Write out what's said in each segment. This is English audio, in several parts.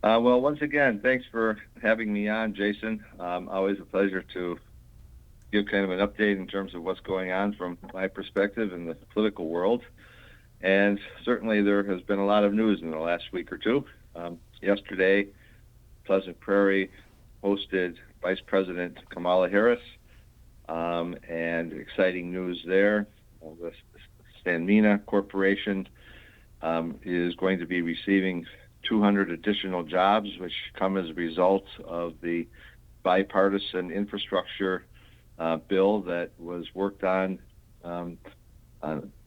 Well, once again, thanks for having me on, Jason. Always a pleasure to give kind of an update in terms of what's going on from my perspective in the political world. And certainly there has been a lot of news in the last week or two. Yesterday, Pleasant Prairie hosted Vice President Kamala Harris, and exciting news there. The Sanmina Corporation is going to be receiving 200 additional jobs, which come as a result of the bipartisan infrastructure bill that was worked on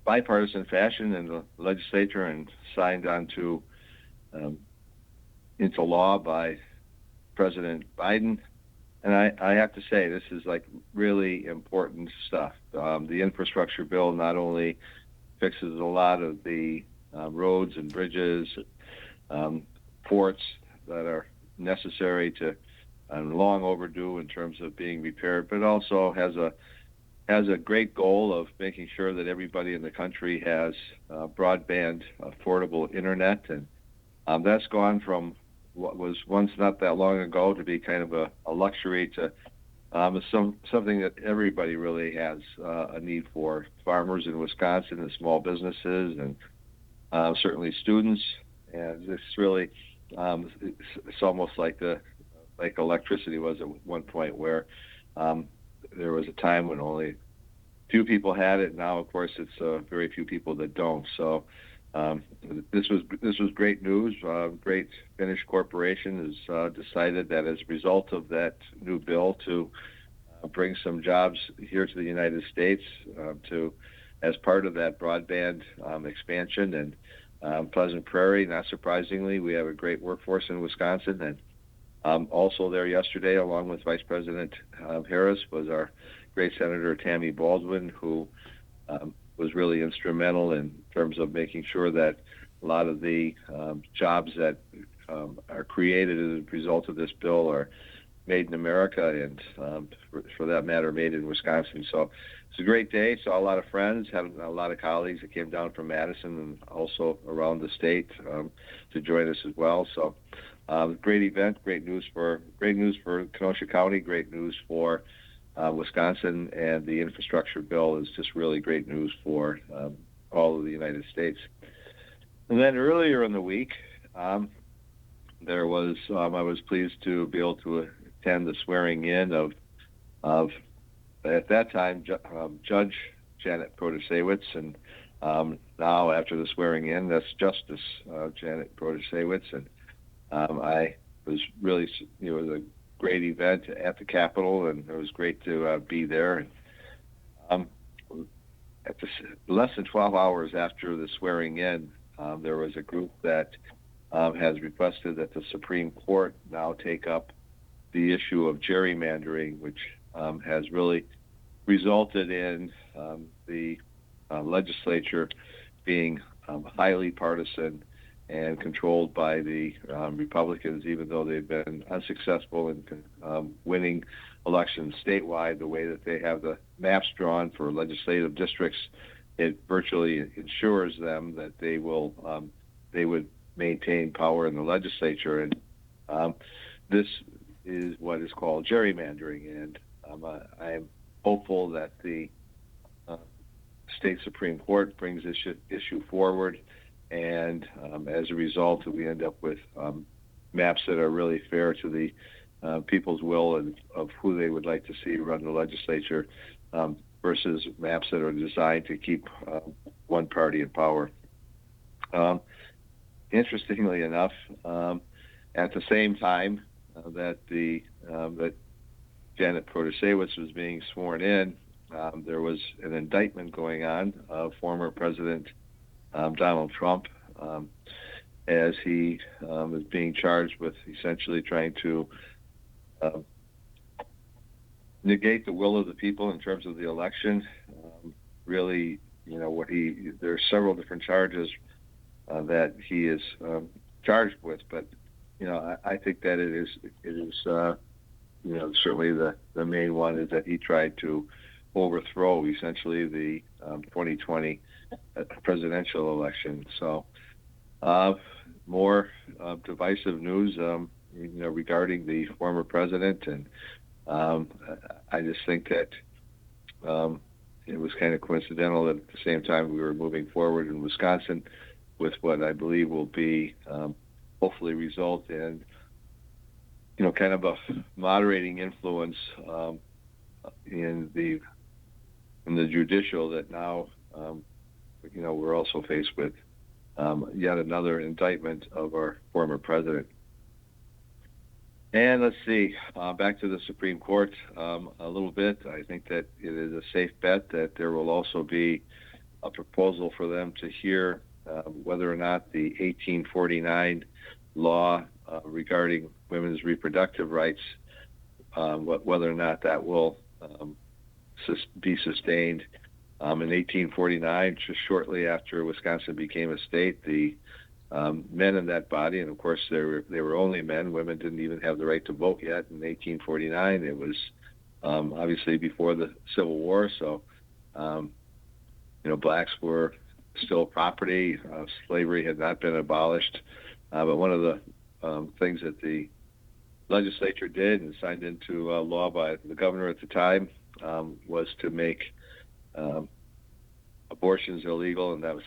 bipartisan fashion in the legislature and signed um, into law by President Biden. And I have to say, this is like really important stuff. The infrastructure bill not only fixes a lot of the roads and bridges, um, ports that are necessary to and long overdue in terms of being repaired, but also has a great goal of making sure that everybody in the country has broadband, affordable internet, and that's gone from what was once not that long ago to be kind of a luxury to something that everybody really has a need for. Farmers in Wisconsin and small businesses, and certainly students. And it's really it's almost like electricity was at one point, where um, there was a time when only few people had it. Now, of course, it's very few people that don't. So um, this was great news. Great Finnish corporation has decided that as a result of that new bill to bring some jobs here to the United States, to as part of that broadband expansion. And Pleasant Prairie, not surprisingly, we have a great workforce in Wisconsin. And also there yesterday, along with Vice President Harris, was our great Senator Tammy Baldwin, who was really instrumental in terms of making sure that a lot of the jobs that are created as a result of this bill are made in America, and for that matter, made in Wisconsin. So it's a great day. Saw a lot of friends, had a lot of colleagues that came down from Madison and also around the state to join us as well. So great event, great news for Kenosha County, great news for Wisconsin, and the infrastructure bill is just really great news for all of the United States. And then earlier in the week, I was pleased to be able to attend the swearing in of at that time Judge Janet Protasewicz, and now after the swearing in, that's Justice Janet Protasewicz. And I was really, it was a great event at the Capitol, and it was great to be there. And um, at less than 12 hours after the swearing in, there was a group that has requested that the Supreme Court now take up the issue of gerrymandering, which has really resulted in the legislature being highly partisan and controlled by the Republicans, even though they've been unsuccessful in winning elections statewide. The way that they have the maps drawn for legislative districts, it virtually ensures them that they would maintain power in the legislature. And this is what is called gerrymandering. And I am hopeful that the uh, state Supreme Court brings this issue forward, and as a result, we end up with maps that are really fair to the people's will and of who they would like to see run the legislature, versus maps that are designed to keep one party in power. Um, Interestingly enough, at the same time that Janet Protasewicz was being sworn in, there was an indictment going on of former President Donald Trump, um, as he is being charged with essentially trying to uh, negate the will of the people in terms of the election. Really, what there are several different charges that he is charged with, but I think that it is certainly the main one is that he tried to overthrow essentially the 2020 presidential election. So uh, more divisive news, regarding the former president, and I just think that it was kind of coincidental that at the same time we were moving forward in Wisconsin with what I believe will be hopefully result in kind of a moderating influence in the judicial, that now we're also faced with yet another indictment of our former president. And let's see, back to the Supreme Court a little bit. I think that it is a safe bet that there will also be a proposal for them to hear whether or not the 1849 law regarding women's reproductive rights, whether or not that will be sustained. In 1849, just shortly after Wisconsin became a state, the men in that body, and of course they were only men. Women didn't even have the right to vote yet in 1849. It was obviously before the Civil War, so blacks were still property. Slavery had not been abolished, but one of the things that the legislature did and signed into law by the governor at the time was to make abortions illegal, and that's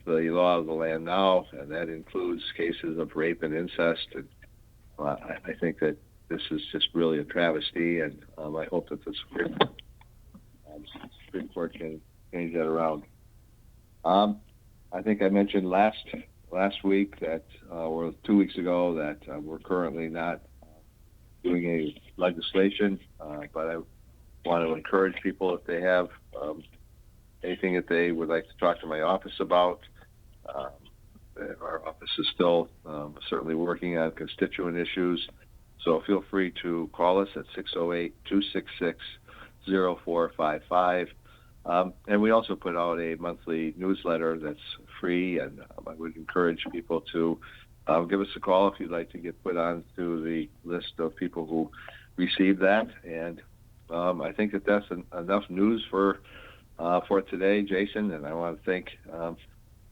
the law of the land now, and that includes cases of rape and incest. And I think that this is just really a travesty, and I hope that the Supreme Court can change that around. I think I mentioned last week that, or 2 weeks ago, that we're currently not doing any legislation, but I want to encourage people, if they have anything that they would like to talk to my office about. Our office is still certainly working on constituent issues, so feel free to call us at 608-266-0455. And we also put out a monthly newsletter that's free, and I would encourage people to give us a call if you'd like to get put onto the list of people who receive that. And I think that that's enough news for today, Jason. And I want to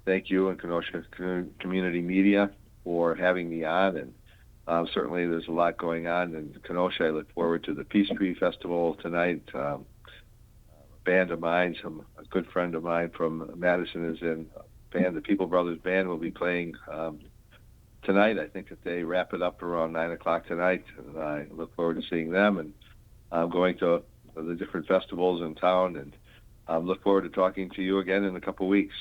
thank you and Kenosha Community Media for having me on. And certainly there's a lot going on in Kenosha. I look forward to the Peace Tree Festival tonight. A band of mine, a good friend of mine from Madison is in a band. The People Brothers Band will be playing tonight. I think that they wrap it up around 9 o'clock tonight, and I look forward to seeing them and going to the different festivals in town, and look forward to talking to you again in a couple weeks.